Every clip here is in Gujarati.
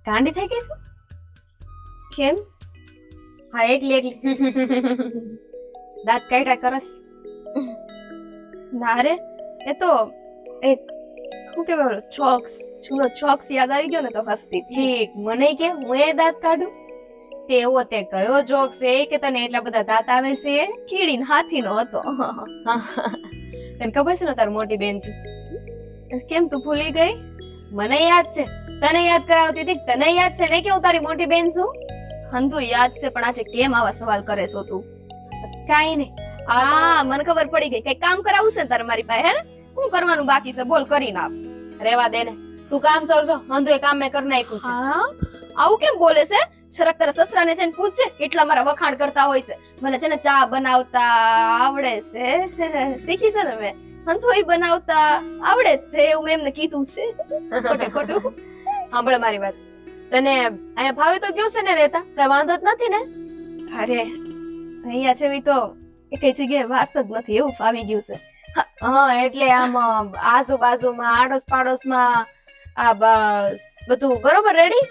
ગાંડી થઈ ગઈ શું? કેમ? હા એકલી દાંત કાઢ્યા કરસ. ના રે, એ તો એક શું કેવાય ચોક્સ જૂનો ચોક્સ યાદ આવી ગયો ને તો હસતી હતી. ઠીક, મને કે હું એ દાંત કાઢું? તે એવો તે કયો જોક છે કે તને એટલા બધા દાંત આવે છે? કીડીને હાથીનો હતો. તને ખબર છે ને તાર મોટી બેન છે? કેમ તું ભૂલી ગઈ? મને યાદ છે, તને યાદ કરાવતી હતી. તને યાદ છે ને કે હું તારી મોટી બેન છું? હંધુ યાદ છે, પણ આજે કેમ આવા સવાલ કરે છો તું? કાઈ નહીં. હા, મને ખબર પડી ગઈ. કઈ કામ કરાવવું છે તારે મારી પાસે? હે, શું કરવાનું બાકી છે બોલ, કરી નાખ. રેવા દે ને, તું કામ કરજો. હંધુ એ કામ મેં કરી નાખ્યું છે. હા, આવું કેમ બોલે છે? છરક તારા સસરાને છે ને પૂછ, કેટલા મારા વખાણ કરતા હોય છે. મને છે ને ચા બનાવતા આવડે છે, શીખી છે ને મેં. હંધોઈ બનાવતા આવડે જ છે એવું મેં એમને કીધું છે. ખોટે ખોટું. સાંભળ મારી વાત, તને અહીંયા ફાવે તો ગયો છે ને રહેતા? કઈ વાંધો જ નથી ને? અરે અહીંયા છે તો એકેય જગ્યાએ વાત જ નથી, એવું ફાવી ગયું છે. હા, એટલે આમ આજુબાજુમાં આડોશ પાડોશમાં આ બસ બધું બરોબર રેડી?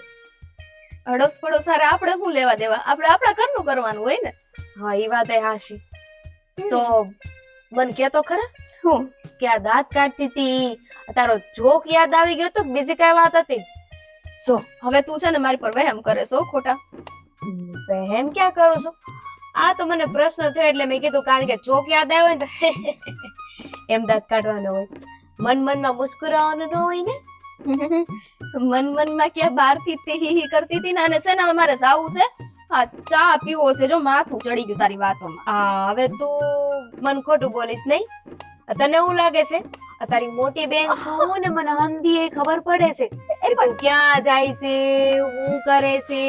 અડોસ પડોસ હારે આપણે શું લેવા દેવા? આપણે આપણા ઘરનું કરવાનું હોય ને. હા, એ વાત હાચી. તો મને કે તો ખરા હું કે આ દાંત કાઢતી હતી, તારો જોક યાદ આવી ગયો તો બીજી કઈ વાત હતી? જો હવે તું છે ને મારી પર વહેમ કરે છો ખોટા. એમ ક્યાં કરું છું? આ તો મને પ્રશ્ન થયો એટલે મેં કીધું, કારણ કે જોક યાદ આવ્યો ને તો એમ દાંત કાઢવાનો હોય. મનમાં મુસ્કુરાવાનું ન હોય ને? મનમાં ક્યાં બહાર થી હી હી કરતી હતી ને, અને છે ને હવે મારે જાવું છે. હા, ચા પીવો છે. જો માથું ચડી ગયું તારી વાતોમાં. હા, હવે તું મન ખોટું બોલીશ નહીં? તને એવું લાગે છે આ તારી મોટી બેન શું ને મને હંધી એ ખબર પડે છે કે તું ક્યાં જાય છે, શું કરે છે,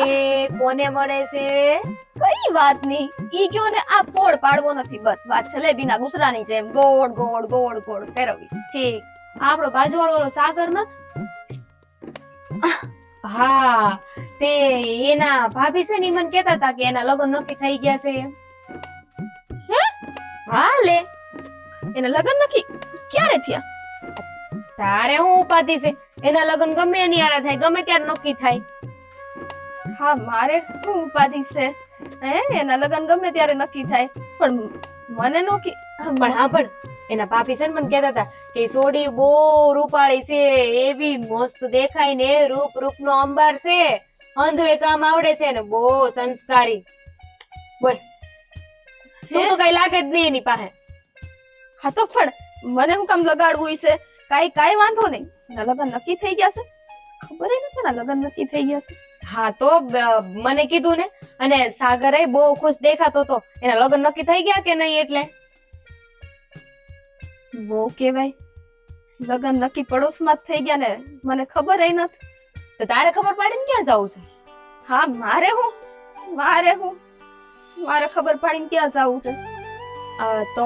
કોને મળે છે? કઈ વાત નહીં, ઈ કયો ને આ ફોડ પાડવો નથી. બસ વાત જલેબીના ગુસરાની જેમ ગોળ ગોળ ગોળ ગોળ ફેરવીશ. ઠીક, આપણો બાજુવાળો સાગર નથી? હા, તે એના ભાભી છે ને મને કહેતા હતા કે એના લગ્ન નક્કી થઈ ગયા છે. હે? હા લે, એના લગ્ન નક્કી ક્યારે થયા? તારે હું ઉપાધિ છે? એના લગ્ન ગમે એની હારે થાય, ગમે ત્યારે નક્કી થાય. હા, મારે શું ઉપાધિ છે? હે, એના લગ્ન ગમે ત્યારે નક્કી થાય, પણ મને નક્કી. પણ હા, પણ એના ભાભી છે ને મને કહેતા હતા કે સોડી બહુ રૂપાળી છે, એવી મસ્ત દેખાય ને, રૂપ રૂપનો અંબાર છે, અંધુ એ કામ આવડે છે ને બહુ સંસ્કારી. બોલ, તું તો કઈ લાગે જ નહીં એની પાસે. હા, તો પણ મને શું કામ લગાડવું છે? કાઈ વાંધો નહીં. એના લગ્ન નક્કી થઈ ગયા છે? ખબર નથી એના લગ્ન નક્કી થઈ ગયા છે. હા, તો મને કીધું ને. અને સાગર બહુ ખુશ દેખાતો હતો. એના લગ્ન નક્કી થઈ ગયા કે નહીં? એટલે બહુ કેવાય, લગ્ન નક્કી પડોશમાં જ થઈ ગયા ને મને ખબર નથી. તો તારે ખબર પાડીને ક્યાં જવું છે? હા, મારે ખબર પાડીને ક્યાં જવું છે? તો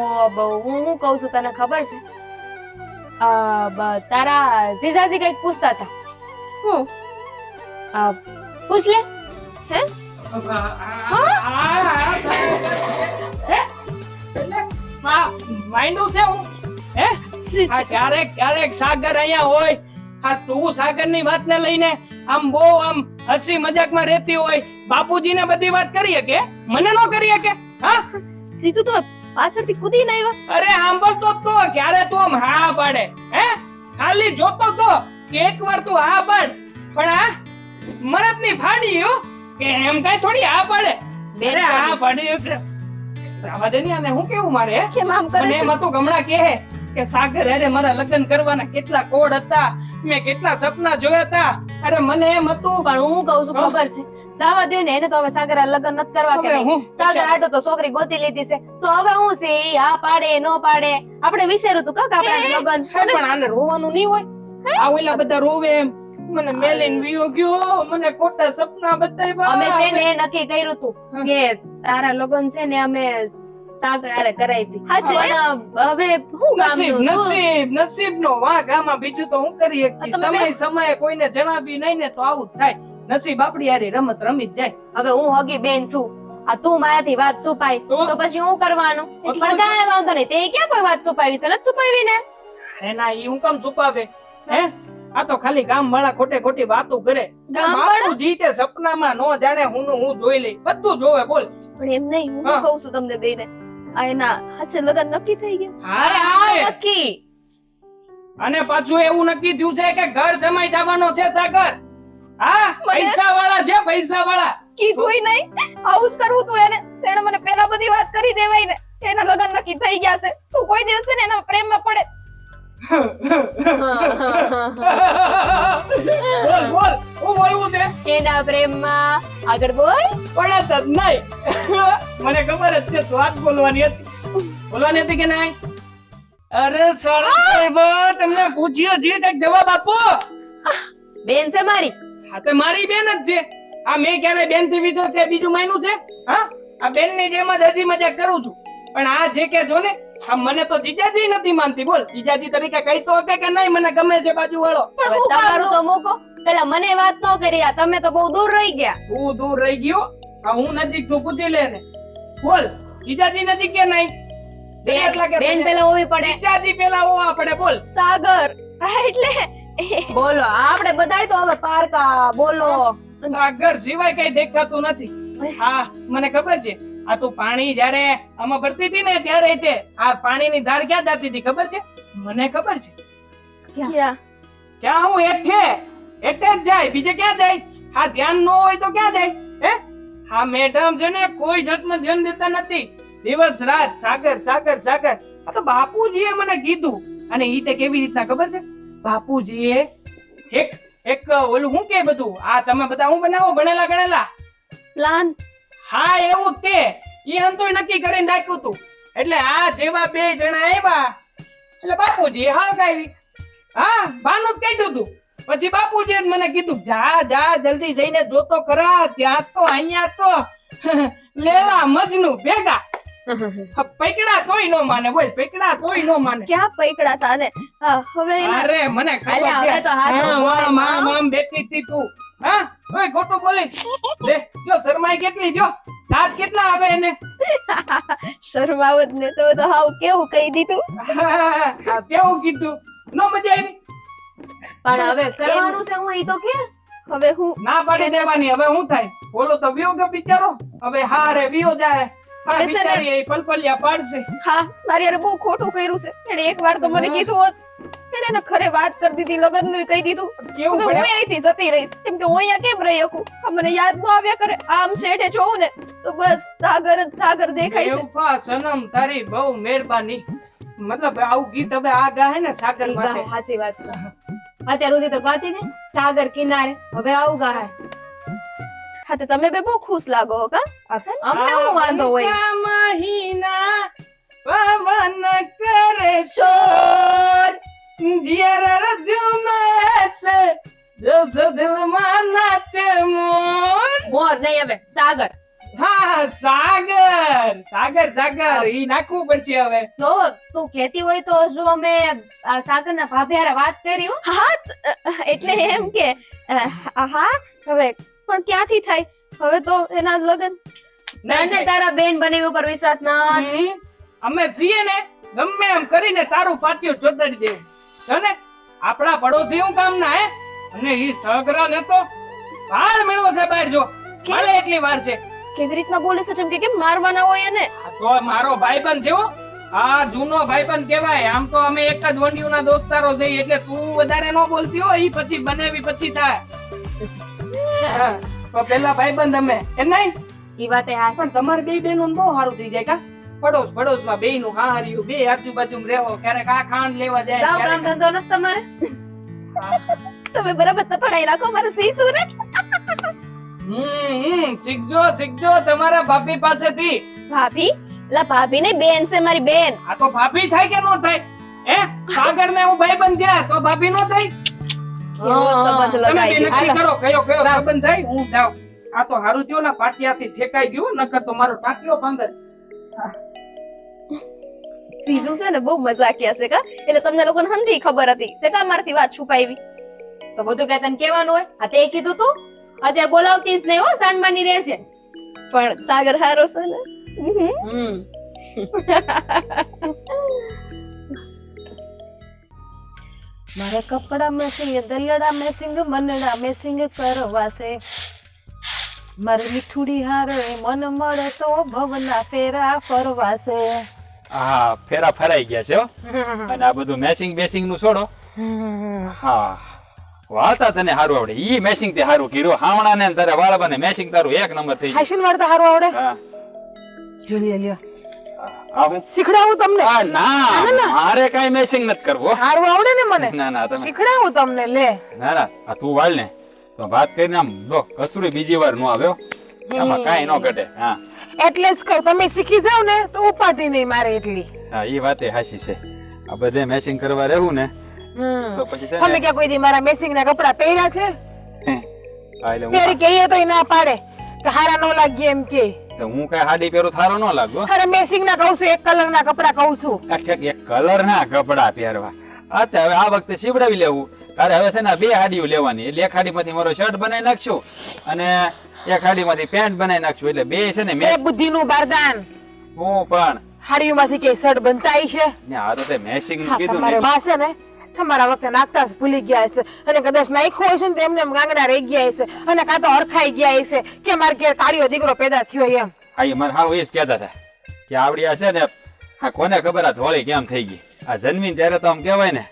હું કહું છું, તને ખબર છે તારા જીજાજી કઈક પૂછતા હતા. હું પૂછ લે. હે? વાંડું છે હું? હે? આ ક્યારેક સાગર અહીંયા હોય, આ તું સાગરની વાતને લઈને આમ બહુ આમ હસી મજાકમાં રહેતી હોય, બાપુજીને બધી વાત કરીએ કે મને ન કરીએ કે? હા, સીધું તમે પાછળથી કૂદીને આવ્યા. અરે સાંભળતો તો ક્યારે તું આમ હા પાડે? હે, ખાલી જોતો તો કે એકવાર તું હા પાડ, પણ આ મરદની ફાડી હો કે એમ કાઈ થોડી હા પાડે. બેરે હા પાડી એટલે આવા દે ને. આને હું કેવું મારે? કેમ આમ કરે મને છે? એમ હતું ગમણા કહે કે સાગર અરે મારા લગ્ન કરવાના કેટલા કોડ હતા, મેં કેટલા સપના જોયા હતા. અરે મને એમ હતું. પણ હું કહું છું ખબર છે, જવા દે ને. એને તો હવે સાગર લગ્ન નથી કરવા કે નહીં. સાગર આટો તો છોકરી ગોતી લીધી છે, તો હવે હું છે ઈ હા પાડે ન પાડે આપણે વિચાર્યું તું કાક આપણે લગ્ન. પણ આને રોવાનું નહીં હોય? આ ઓલા બધા રોવે એમ મને મેલીન વિયો ગયો, મને ખોટા સપના બતાવ્યા. અમે છે ને નક્કી કર્યું તું કે તારા લગ્ન છે ને અમે સાગર હારે કરાવી હાચે? હવે હું નસીબનો વાંક આમાં. બીજું તો હું કરી શકતી? સમયે કોઈને જણાવી નહીં ને તો આવું જ થાય. નસીબ આપડી હારી રમત રમી જ જાય. હવે હું હગી બેન છું, આ તું મારાથી વાત છુપાય તો પછી હું કરવાનું? પણ કાંઈ વાંધો નહીં, તે ક્યાં કોઈ વાત છુપાવી છે? નથી છુપાવી ને. એના ઈ હું કેમ છુપાવે હે આ તો ખાલી ગામ વાળા ખોટે ખોટી વાતો કરે ગામવાળા? બાપુજી તે સપનામાં નો જાણે હું જોઈ લઈ બધું જોવે બોલ પણ એમ નહીં હું હા. કહું છું તમને બેને આ એના હાચે લગન નક્કી થઈ ગયા અરે હા નક્કી. અને પાછું એવું નક્કી થયું છે કે ઘર જમાઈ જવાનો છે સાગર હા પૈસા વાળા છે પૈસા વાળા કીધુંય નહીં આવું જ કરવું તું એને તેણે મને પેલા બધી વાત કરી દેવાય ને કે એના લગન નક્કી થઈ ગયા છે તું કોઈ દિવસે ને એના પ્રેમમાં પડે બોલ બોલ હું બોલવું છે એના પ્રેમમાં આગળ બોલ. પણ જ નહીં મને ખબર જ છે તું વાત બોલવાની હતી બોલવાની હતી કે નહીં અરે સાહેબ તમને પૂછ્યો છે કઈક જવાબ આપો બેન છે મારી. હા તો મારી બેન જ છે આ મેં ક્યારે બેન થી વિચાર છે બીજું માન્યું છે હા આ બેન ની જેમ જ હજી મજાક કરું છું પણ આ જે કે જો ને આ મને તો જીજાજી નથી માનતી બોલ જીજાજી તરીકે કહી તો કે નહીં મને ગમે છે બાજુ વાળો પણ હવે હું કામ તમારું દઉં? તો મૂકો. પેલા મને વાત ન કરી આ તમે તો બહુ દૂર રહી ગયા. તું દૂર રહી ગયો આ હું નજીક છું પૂછી લે ને બોલ જીજાજી નજીક કે નહીં એટલા કે બેન પેલા હોવી પડે. જીજાજી પેલા હોવા પડે બોલ સાગર હા, એટલે બોલો આપણે બધાય તો હવે પારકા બોલો. સાગર સિવાય કઈ દેખાતું નથી હા મને ખબર છે આ તું પાણી જ્યારે આમાં ભરતી હતી ને ત્યારે તે આ પાણીની ધાર ક્યાં જતી હતી ખબર છે મને ખબર છે ક્યાં ક્યાં હું એઠે જ જાય બીજે ક્યાં જાય હા ધ્યાન ન હોય તો ક્યાં જાય હે હા મેડમ છે ને કોઈ જટમાં ધ્યાન દેતા નથી દિવસ રાત સાગર સાગર સાગર આ તો બાપુજીએ મને કીધું અને ઈ તે કેવી રીતના ખબર છે બાપુજીએ એક ઓલું હું કે બધું આ તમે બધા હું બનાવો ભણેલા ગણેલા પ્લાન હા એવું જ તે ઈ અંતોય નક્કી કરીને રાખ્યું તું એટલે આ જેવા બે જણા આવ્યા એટલે બાપુજી હા કાઈ હા બાનું જ કાઢ્યું તું પછી બાપુજીએ જ મને કીધું જા જા જલ્દી જઈને જોતો ખરા ત્યાં તો અહીંયા તો લેલા મજનુ ભેગા પૈકડા તોય નો માને બોલ પૈકડા તોય નો માને ક્યાં પૈકડા તા ને હા, હવે એના અરે મને ખબર અલ્યા, છે હવે તો હાચું હા, બોલ, મામ, મામ. મામ બેઠી હતી તું હા ઓય ખોટું બોલીશ લે જો શરમાઈ કેટલી જો દાંત કેટલા આવે એને શરમાવત ને તો હાવ કેવું કહી દીધું હા, કેવું કીધું નો મજા આવી પણ હવે કરવાનું છે હું ઈ તો કે. હવે હું ના પાડી દેવાની હવે હું થાય બોલો તો વિયો કે બિચારો હવે હા રે વિયો જાય હા બેસે ને. બિચારી એ પલપલિયા પાડશે હા મારી યાર બહુ ખોટું કર્યું છે એને એકવાર તો મને કીધું હોત એને એને ખરે વાત કરી દીધી લગન નું કહી દીધું કેવું હવે હું પડે અહીંથી જતી રહીશ કેમ કે હું અહીંયા કેમ રહી શકું આ મને યાદ ન આવ્યા કરે આમ શેઠે જોઉં ને તો બસ સાગર જ સાગર દેખાય છે બેવફા સનમ તારી બહુ મહેરબાની મતલબ આવું ગીત હવે આ ગાહે ને સાગર ઈ માટે ગાય, સાચી વાત છે. અત્યાર સુધી તો ગાતી ને સાગર કિનારે હવે આવું ગાય. હા તો તમે બે બહુ ખુશ લાગો હો કા અમને હું વાંધો હોય. સાવનના મહિના પવન કરે શોર જીયર રજુમે છે જસ દિલમાં નાચે મોર મોર નહીં હવે સાગર. હા સાગર સાગર સાગર ઈ નાખવું પડશે હવે જો તું કહેતી હોય તો જો અમે સાગર ના ભાભી હારે વાત કરી હો. હા એટલે એમ કે હા હવે પણ ક્યાંથી થાય હવે તો એના લગન મને તારા બેન બનેવી ઉપર વિશ્વાસ ના. હમ, અમે છીએ ને ગમે એમ કરીને તારું પાટિયું ચોટાડી દેવું તને આપણા પડોશી હું કામ ના હે અને ઈ સગરા ને તો વાર મેળવો છે બહાર જો ભલે એટલી વાર છે કેવી રીતના બોલે છે જેમ કે કેમ મારવાના હોય એને આ તો મારો ભાઈબંધ છે હો આ જૂનો ભાઈબંધ કહેવાય આમ તો અમે એક જ વંડિયુંના દોસ્તારો જઈએ એટલે તું વધારે ન બોલતી હો ઈ પછી બનાવી પછી થાય હા, તો પેલા ભાઈબંધ અમે એ નહીં ઈ વાતે હા. પણ તમારે બે બેનું બહુ સારું થઈ જાય કા પડોશ માં બે નું હાહર્યું બે આજુબાજુ રહેવો ક્યારેક આ ખાંડ લેવા જાય જાવ કામ ક્યારેક ધંધો નથી તમારે. તમે બરાબર તતડાઈ રાખો મારે શીશું ને શીખજો શીખજો તમારા ભાભી પાસેથી ભાભી લા ભાભી ને બેન છે મારી બેન આ તો ભાભી થાય કે નો થાય હે સાગર ને હું ભાઈબંધ થયા તો ભાભી નો થાય કેવો સંબંધ તમે બે લગાવી નક્કી દીધો. કરો કયો સંબંધ થાય હું જાઉં આ તો હારું થયું ને પાટિયાથી ફેંકાઈ ગયું નકર તો મારો ટાંટિયો ભાંગત સીઝુ છે ને બહુ મજાકિયા છે કા એટલે તમને લોકોને હંધી ખબર હતી તે કા મારથી વાત છુપાવી તો બધું કઈ તને કહેવાનું હોય આ તે કીધું તું અત્યારે બોલાવતી જ નહીં હો સાનમાની રહેશે. પણ સાગર હારો છે ને મારે કપડા મેસિંગ દલડા મેસિંગ મનડા મેસિંગ કરવાશે મારી મીઠુડી હારે મન મળે તો ભવના ફેરા ફરવાશે. હા ફેરા ફરાઈ ગયા છે હો. અને આ બધું મેસિંગ બેસિંગ નું છોડો. હા વાળતા તને સારું આવડે. ઈ મેસિંગ તે સારું કર્યું. હાવણા ને તારે વાળવા ને મેસિંગ તારું એક નંબર થઈ ગયું. હાઈશન વાળતા હારું આવડે. હા જો લ્યો આવું શીખડાવું તમને. આ ના મારે કાઈ મેસિંગ નથી કરવો. હારું આવડે ને મને. ના ના તમે શીખડાવું તમને લે. ના ના આ તું વાળ ને તો વાત કરીને આમ જો કસુરી બીજી વાર નો આવ્યો આમાં કાઈ નો ઘટે. હા એટલે જ કહું તમે શીખી જાવ ને તો ઉપાધિ નહીં મારે એટલી. હા ઈ વાતે હાચી છે. આ બધે મેસિંગ કરવા રહેવું ને તો પછી છે તમે ને ક્યાં કોઈ દી મારા મેસિંગ ના કપડા પહેર્યા છે? હા, એટલે પહેરી કહીએ તો ના પાડે કે હારા નો લાગીએ એમ કે. હું કઈ હાડી પહેરું થારો નો લાગુ. અરે મેસિંગ ના કહું છું, એક કલર ના કપડા કહું છું. એક કલર ના કપડા પહેરવા. હા તે હવે આ વખતે સીવડાવી લેવું. તારે હવે છે ને બે હાડીઓ લેવાની. એટલે એક હાડીમાંથી મારો શર્ટ બનાવી નાખશું અને એક હાડીમાંથી પેન્ટ બનાવી નાખશું. એટલે બે છે ને બે બુદ્ધિ નું બારદાન. હું પણ હાડીઓમાંથી કે શર્ટ બનતા છે. ને આ તો તે મેસિંગ હા, કીધું તમારે ને બા છે ને તમારા વખતે નાખતા જ ભૂલી ગયા છે અને કદાચ નાખ્યો હશે ને તો એમને એમ ગાંગડા રહી ગયા હશે અને કાં તો હરખાઈ ગયા હશે કે મારે ઘેર કાળિયો દીકરો પેદા થયો એમ. હા એ મારે હાવ એ જ કહેતા હતા કે આવડી આ છે ને આ કોને ખબર આ ધોળી કેમ થઈ ગઈ. આ જન્મી ત્યારે તો આમ કહેવાય ને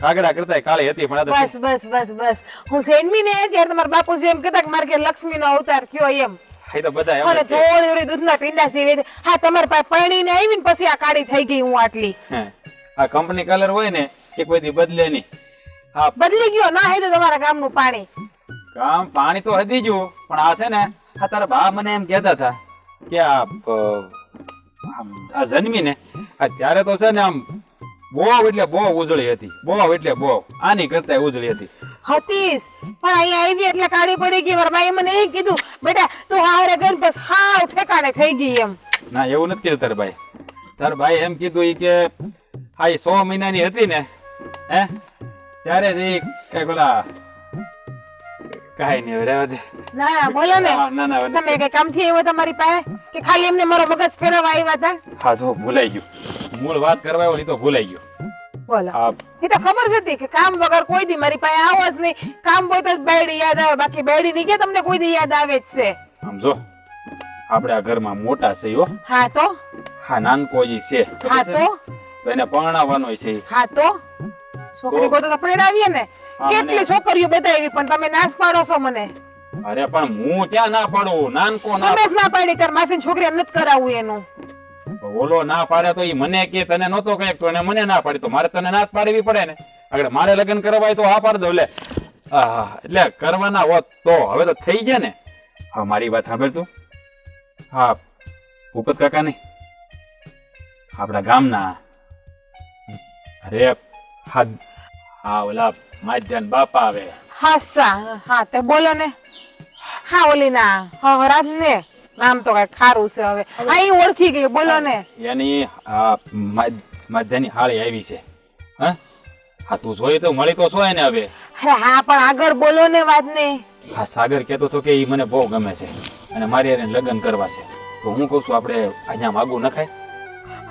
કાગડા કરતા કાળી હતી પણ આ તો બસ બસ બસ બસ હું જન્મી ને ત્યારે તમારા બાપુજી એમ કહેતા કે મારે ઘેર લક્ષ્મી નો અવતાર થયો એમ. હા, એ તો બધા એમ અને જ કહે. થોડી થોડી દૂધના પીંડા સીવે. હા તમારી પાસે પરણીને આવી ને પછી આ કાળી થઈ ગઈ હું આટલી. હે. આ કંપની કલર હોય ને એ કોઈ દી બદલે નહીં. હા બદલી ગયો ના હે તો તમારા ગામનું પાણી. કામ પાણી તો હતી જ પણ આ છે ને આ તારા બા મને એમ કહેતા હતા કે આ જન્મી ને ત્યારે તો છે ને આમ બહુ એટલે બહુ ઉજળી હતી. બહુ એટલે બહુ આની કરતા ઉજળી હતી. હતીશ પણ અહીંયા આવી એટલે કાળી પડી ગઈ. મારા બાઈએ મને એ કીધું બેટા તું હારે ગઈ બસ હાવ ઠેકાણે થઈ ગઈ એમ. ના એવું નથી કીધું તારા ભાઈ. તારા ભાઈ એમ કીધું ઈ કે આ 100 મહિનાની હતી ને હે ત્યારે જ ઈ કઈક ઓલા કાઈ નહીં રહેવા દે. ના ના બોલો ને ના ના તમે કઈ કામથી આવ્યો તમારી પાસે કે ખાલી એમને મારો મગજ ફેરવવા આવ્યા હતા? હા જો ભૂલાઈ ગયું. મૂળ વાત કરવા આવ્યો ઈ તો ભૂલાઈ ગયો. બોલો હા એ તો ખબર જ હતી કે કામ વગર કોઈ દી મારી પાસે આવો જ નહીં. કામ હોય તો જ બાયડી યાદ આવે, બાકી બાયડી ની કે તમને કોઈ દી યાદ આવે જ છે. આમ જો આપણે આ ઘરમાં મોટા છે હો. હા તો હા નાનકો જી છે હા તો તો એને પરણાવવાનો છે. હા તો છોકરી કોઈ તો પરણાવીએ ને. હા, કેટલી મને- છોકરીઓ બતાવી પણ તમે નાશ પાડો છો મને. અરે પણ હું ક્યાં ના પાડું. નાનકો ના તમે જ ના પાડી તાર માસી છોકરી નથી કરાવવું એનું. ઓલો ના પાડે તો ઈ મને કે તને નહોતો કઈક તો એને મને ના પાડી તો મારે તને ના જ પાડવી પડે ને. આગળ મારે લગ્ન કરવા હોય તો હા પાડ દો. એટલે કરવાના હોત તો હવે તો થઈ ગયા ને. હા મારી વાત સાંભળ તું. હા ભૂપત કાકા નહીં આપણા ગામના અરે હા ઓલા માધ્યાન બાપા આવે. હાસા હા તે બોલો ને. હા ઓલી ના હરાજ ને નામ તો કઈ ખારું છે હવે. હા ઈ ઓળખી ગઈ બોલો ને. એની માધ્યાની હાળી આવી છે. હા હા તું જોઈ તો મળી તો શું ને હવે. અરે હા પણ આગળ બોલો ને વાત ને. હા સાગર કહેતો હતો કે ઈ મને બહુ ગમે છે અને મારે એને લગ્ન કરવા છે તો હું કહું છું આપણે અહીંયા માગું નખાય.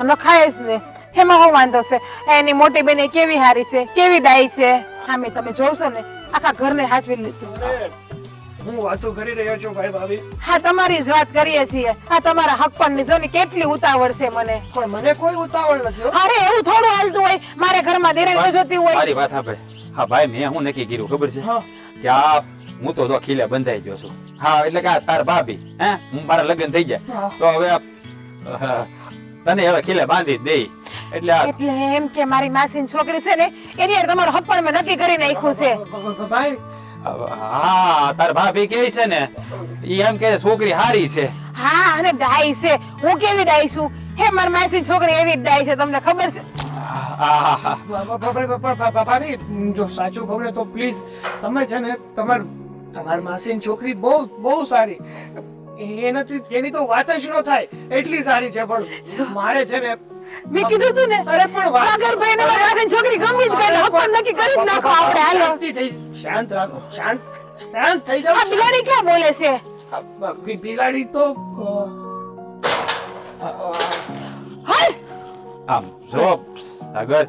નખાય જ ને એમાં શું વાંધો છે? એની મોટી બેન કેવી હારી છે, કેવી ડાઈ છે. હા મેં તમે જોશો ને આખા ઘરને હાચવી લીધું. હું વાતો કરી રહ્યો છું ભાઈ ભાભી. હા તમારી જ વાત કરીએ છીએ. હા તમારા હક પર ની જો ને કેટલી ઉતાવળ છે મને. પણ મને કોઈ ઉતાવળ નથી હો. અરે એવું થોડું હાલતું હોય. મારે ઘરમાં દેરાણી જોતી હોય. મારી વાત સાંભળ. હા ભાઈ મેં હું નક્કી કર્યું ખબર છે હા. કે આ હું તો જો ખીલે બંધાઈ ગયો છું. હા એટલે કે આ તાર ભાભી હે હું મારા લગ્ન થઈ જાય તો હવે તને હવે ખીલે બાંધી જ દઈ. એટલે આ એટલે એમ કે મારી માસીની છોકરી છે ને એની હારે તમારું હક પણ મેં નક્કી કરી નાખ્યું છે. ભાઈ હા તાર ભાભી કે છે ને ઈ એમ કે છોકરી હારી છે. હા અને ડાઈ છે. હું કેવી ડાઈ છું? હે મારી માસીની છોકરી એવી જ ડાઈ છે તમને ખબર છે. આહા. ભાભી જો સાચું કહું ને તો પ્લીઝ તમે છે ને તમાર માસીની છોકરી બહુ સારી. એની તો વાત જ ન થાય એટલી સારી છે પણ મારે છે ને મેં કીધું તું ને અરે પણ વાત સાગરભાઈ ને મારી માસીની છોકરી ગમી જ ગઈ. હક પણ નક્કી કરી જ નાખો આપણે હાલો. શાંતિ થઈ શાંત રાખો શાંત થઈ જાઓ. આ બિલાડી ક્યાં બોલે છે? બિલાડી તો હાલ આમ જો સાગર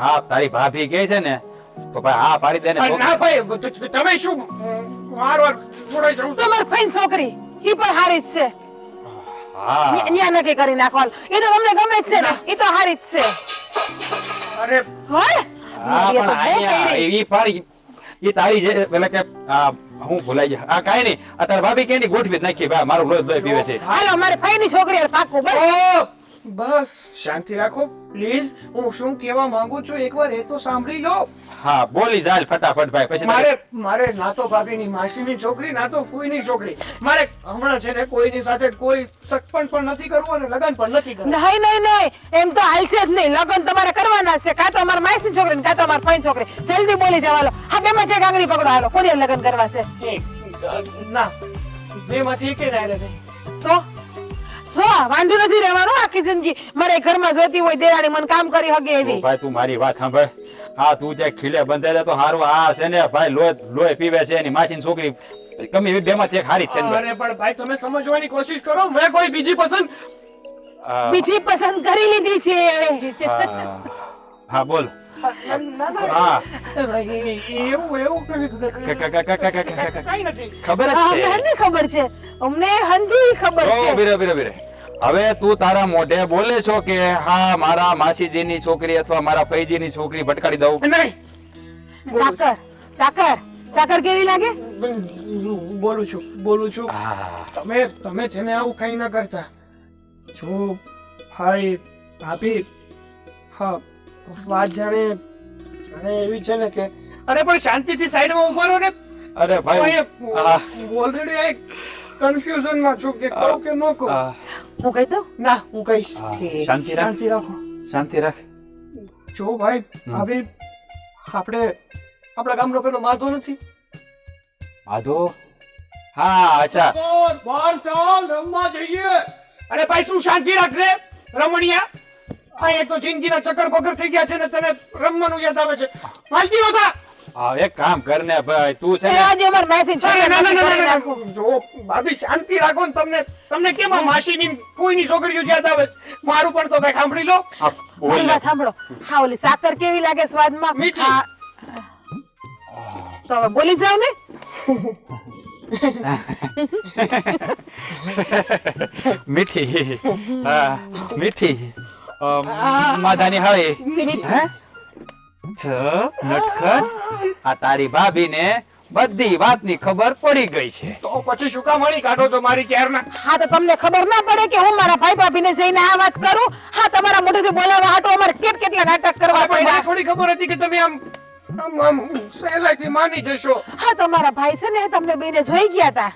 હા તારી ભાભી કે છે ને તો ભાઈ હા પાડી દે ને અરે ના ભાઈ તમે શું વાર છોડાઈ જાવ તમાર ફઈન છોકરી ઈ પણ હારી જ છે. હા ન્યા નક્કી કરી નાખવાનું. એ તો તમને ગમે જ છે ને, એ તો હારી જ છે. અરે હોય? હા એ તો પણ બહુ અહીંયા કરી. ઈ પાડી ઈ તારી જે પેલા કે આ હું ભૂલાઈ ગયા આ કાઈ નહીં આ તારા ભાભી કેની ગોઠવી જ નાખી ભાઈ મારું લોહી પીવે છે હાલો મારે ફઈની છોકરી હારે પાક્કું બસ. ઓ બસ શાંતિ રાખો પ્લીઝ હું શું કહેવા માંગુ છું એકવાર એ તો સાંભળી લો હા બોલી ચાલ ફટાફટ ભાઈ પછી મારે ના તો ભાભીની માસીની છોકરી ના તો ફૂઈની છોકરી મારે હમણાં છે ને કોઈની સાથે કોઈ સગપણ પણ નથી કરવું અને લગન પણ નથી કરવું નહીં નહીં નહીં એમ તો હાલશે જ નહીં. લગ્ન તમારે કરવાના છે, કાં તો અમારા માસીની છોકરી ને કાં તો અમારા ફઈની છોકરી. જલ્દી બોલી જવાલો. હા બેમાંથી એક આંગળી પકડો હાલો. કોની હારે લગ્ન કરવા છે? ના બે માંથી એકે ના રહે તો જો વાંધો નથી રહેવાનું આખી જિંદગી. મારે ઘરમાં જોતી હોય દેરાણી મને કામ કરી હગે ઓ એવી. ભાઈ તું મારી વાત સાંભળ હા તું જે ખીલે બંધાઈ દે તો હારું આ છે ને ભાઈ લોહી પીવે છે એની માસીની છોકરી ગમે એવી બેમાંથી એક હારી જ છે ને ભાઈ. અરે પણ ભાઈ તમે સમજવાની કોશિશ કરો મેં કોઈ બીજી પસંદ આ, બીજી પસંદ કરી લીધી છે. હા, હા બોલ ના, ના, હા એવું કઈ નથી ખબર જ અમને છે હંધી ખબર છે, અમને હંધી ખબર ઓ, છે. બીરે. હવે તું તારા મોઢે બોલે છો કે હા મારા માસીજીની છોકરી અથવા મારા ફઈજીની છોકરી ભટકાડી દઉં નહીં સાકર સાકર સાકર કેવી લાગે? બોલું છું હા તમે છે ને આવું કઈ ના કરતા જો ભાઈ ભાભી હા વાત જાણે એવી છે ને કે અરે પણ શાંતિથી સાઈડમાં ઉભા રહો ને અરે ભાઈ હા. ઓલરેડી એક કન્ફ્યુઝન માં છું કે કહું કે ન કહું આ, હું કહી દઉં? ના હું કહીશ આ, ઠીક. શાંતિ રાખ શાંતિ રાખો શાંતિ રાખ જો ભાઈ ભાભી આપણે આપણા ગામનો પેલો માધો નથી માધો હા અચ્છા બાર ચાલ રમવા જઈએ અરે ભાઈ શું શાંતિ રાખ રે રમણીયા આ એક તો જિંદગીના ચક્કર પકર થઈ ગયા છે ને તને રમવાનું યાદ આવે છે માલકી નહોતા હા એક કામ કર ને ભાઈ તું છે એ ને આજે અમારી માસીની છોકરી ના, ના, નક્કી ના, કરી ના, નાખું. ના. જો ભાભી શાંતિ રાખો ને તમને કેમ આ માસીની કોઈની છોકરીઓ યાદ આવે છે? મારું પણ તો કઈ સાંભળી લો હા, બોલ મારી ને. વાત સાંભળો. હા ઓલી સાકર કેવી લાગે સ્વાદમાં? મીઠી. હા. તો હવે બોલી જાવ ને. મીઠી હા મીઠી માધાની હળી હે? છ નટખટ આ તારી ભાભીને બધી વાતની ખબર પડી ગઈ છે તો પછી શું કામ હળી કાઢો છો મારી ક્યારના હા તો તમને ખબર ના પડે કે હું મારા ભાઈ ભાભીને જઈને આ વાત કરું? હા તમારા મોઢેથી બોલાવવા હાટો અમારે કેટલા નાટક કરવા પણ મને પડ્યા. થોડી ખબર હતી કે તમે આમ સહેલાઈથી માની જશો હા તમારા ભાઈ છે ને તમને બેને જોઈ ગયા હતા.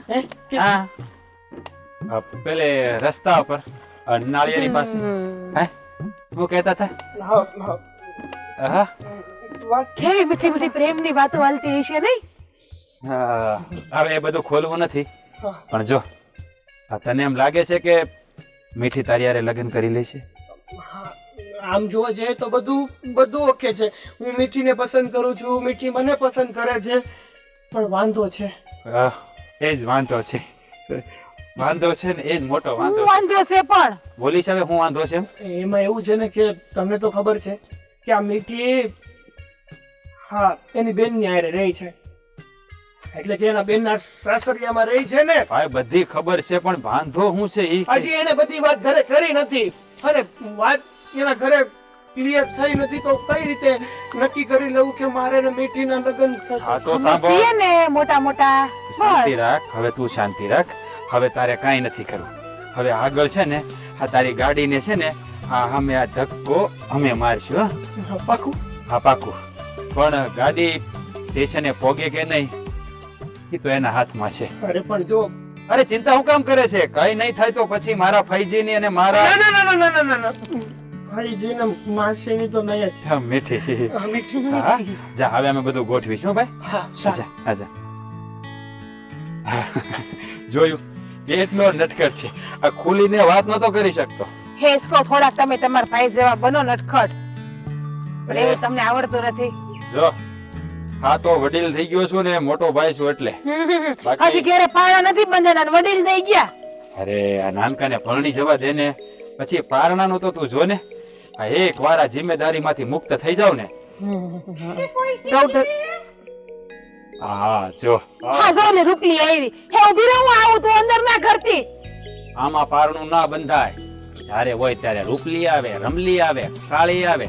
હા પેલે રસ્તા ઉપર નાળિયેરી પાસે હે શું કહેતા હતા હા, હા. હા વાત કેવી મીઠી મીઠી પ્રેમની વાતો હાલતી હશે નહીં? હા, હવે એ બધું ખોલવું નથી હા. પણ જો આ તને એમ લાગે છે કે મીઠી તારી હારે લગ્ન કરી લેશે આમ જોવા જઈએ તો બધું ઓકે છે હું મીઠીને પસંદ કરું છું મીઠી મને પસંદ કરે છે પણ વાંધો છે એ જ વાંધો છે વાંધો છે ને એ જ મોટો હું વાંધો છે. વાંધો છે પણ બોલીશ હવે હું વાંધો છે એમ? એમાં એવું છે ને કે તમને તો ખબર છે કે આ મીઠી હા એની બેન ની હારે રહી છે એટલે કે એના બેન ના સાસરિયામાં રહી છે ને ભાઈ બધી ખબર છે પણ વાંધો શું છે ઈ કે- હજી એને બધી વાત ઘરે કરી નથી અને વાત એના ઘરે ક્લિયર થઈ નથી તો કઈ રીતે નક્કી કરી લઉં કે મારે ને મીઠીના લગ્ન હા થશે તો અમે સાંભળ છીએ ને મોટા મોટા. શાંતિ બસ. રાખ હવે તું શાંતિ રાખ હવે તારે કાંઈ નથી કરવું હવે આગળ છે ને આ તારી ગાડીને છે ને આ અમે આ ધક્કો અમે મારશું હો. પાકું હા પાકું પણ ગાડી સ્ટેશને પોગે કે નહીં એ તો એના હાથમાં છે અરે પણ જો અરે ચિંતા હું કામ કરે છે કઈ નહીં થાય તો પછી મારા ફઈજીની અને મારા ના ના ના ના ના ના ના ભાઈજી ને માસીની તો નહીં જ હા, મીઠી આ મીઠી હા જા હવે અમે બધું ગોઠવીશું હો ભાઈ હા આજા આજા જોયું એટલો નટખટ છે આ ખુલીને વાત નતો કરી શકતો હેસકો થોડાક તમે તમારા ભાઈ જેવા બનો નટખટ. પણ એવું તમને આવડતું નથી. જો હા તો વડીલ થઈ ગયો છું ને મોટો ભાઈ છું એટલે બાકી- હજી ઘેરે પાણા નથી બંધાના ને વડીલ થઈ ગયા. અરે આ નાનકાને ભરણી જવા દે ને પછી પારણાનું તો તું જો ને આ એક વાર આ જિમ્મેદારીમાંથી મુક્ત થઈ જાવ ને ડોક્ટર હા જો હા જો ને રૂપલી આવી હે ઉભી રહો હું આવું તું અંદર ના કરતી આમાં પારણું ના બંધાય જ્યારે હોય ત્યારે રૂપલી આવે રમલી આવે કાળી આવે